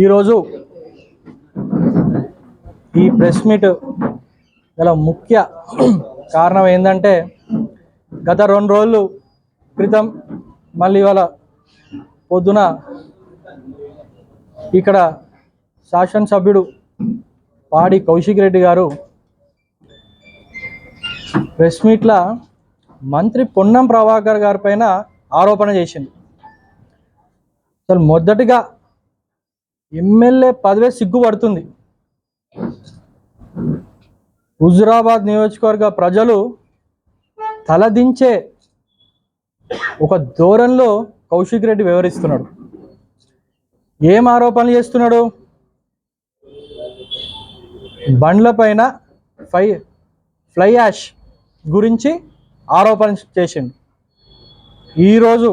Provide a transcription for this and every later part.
ఈరోజు ఈ press meet గల ముఖ్య కారణం ఏంటంటే గత 2 రోజుల క్రితం మళ్ళీ ఇవాళ పొద్దున ఇక్కడ శాసనసభ్యుడు పాడి కౌశిక్ రెడ్డి గారు ప్రెస్ మీట్లో మంత్రి పొన్నం ప్రభాకర్ గారి పైన ఆరోపణ చేసింది. అసలు మొదటిగా ఎమ్మెల్యే పదవే సిగ్గుపడుతుంది. హుజురాబాద్ నియోజకవర్గ ప్రజలు తలదించే ఒక ధోరణిలో కౌశిక్ రెడ్డి వ్యవహరిస్తున్నాడు. ఏం ఆరోపణలు చేస్తున్నాడు? బండ్ల పైన ఫ్లై యాష్ గురించి ఆరోపణ చేసిండు. ఈరోజు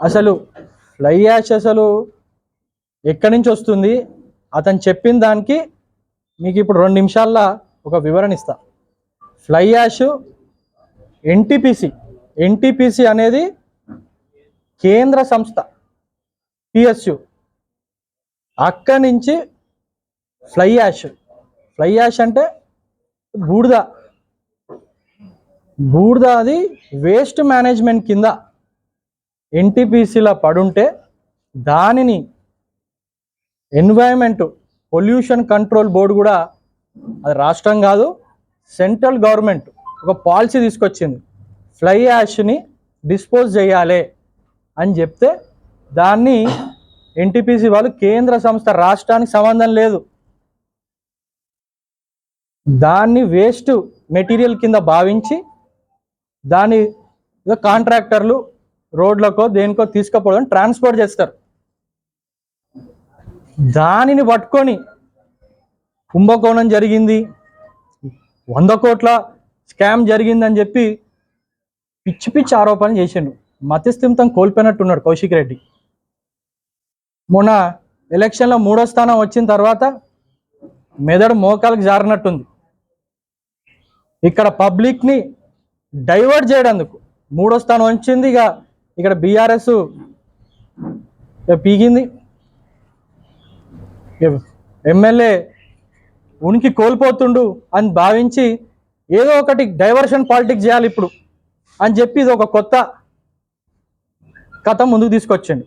అసలు ఫ్లై యాష్ అసలు ఎక్కడి నుంచి వస్తుంది, అతను చెప్పిన దానికి మీకు ఇప్పుడు 2 నిమిషాల్లో ఒక వివరణ ఇస్తా. ఫ్లై యాష్ ఎన్టీపీసీ అనేది కేంద్ర సంస్థ పిఎస్యు. అక్కడి నుంచి ఫ్లై యాష్ అంటే బూడిద అది వేస్ట్ మేనేజ్మెంట్ కింద ఎన్టీపీసీలో పడుంటే దానిని ఎన్వైరన్మెంట్ పొల్యూషన్ కంట్రోల్ బోర్డు కూడా, అది రాష్ట్రం కాదు సెంట్రల్ గవర్నమెంట్ ఒక పాలసీ తీసుకొచ్చింది. ఫ్లై యాష్ని డిస్పోజ్ చేయాలి అని చెప్తే దాన్ని ఎన్టీపీసీ వాళ్ళు కేంద్ర సంస్థ, రాష్ట్రానికి సంబంధం లేదు, దాన్ని వేస్ట్ మెటీరియల్ కింద భావించి దాని కాంట్రాక్టర్లు రోడ్లకో దేనికో తీసుకుపోవడం ట్రాన్స్పోర్ట్ చేస్తారు. దానిని పట్టుకొని కుంభకోణం జరిగింది, 100 కోట్ల స్కామ్ జరిగిందని చెప్పి పిచ్చి ఆరోపణలు చేసిండు. మతిస్థిమితం కోల్పోయినట్టున్నాడు కౌశిక్ రెడ్డి. మొన్న ఎలక్షన్లో 3వ స్థానం వచ్చిన తర్వాత మెదడు మోకాలకు జారినట్టుంది. ఇక్కడ పబ్లిక్ని డైవర్ట్ చేయడానికి 3వ స్థానం వచ్చింది. ఇక్కడ బీఆర్ఎస్ పీగింది. ఎమ్మెల్యే ఉనికి కోల్పోతుండు అని భావించి ఏదో ఒకటి డైవర్షన్ పాలిటిక్స్ చేయాలి ఇప్పుడు అని చెప్పి ఇది ఒక కొత్త కథ ముందుకు తీసుకొచ్చిండు.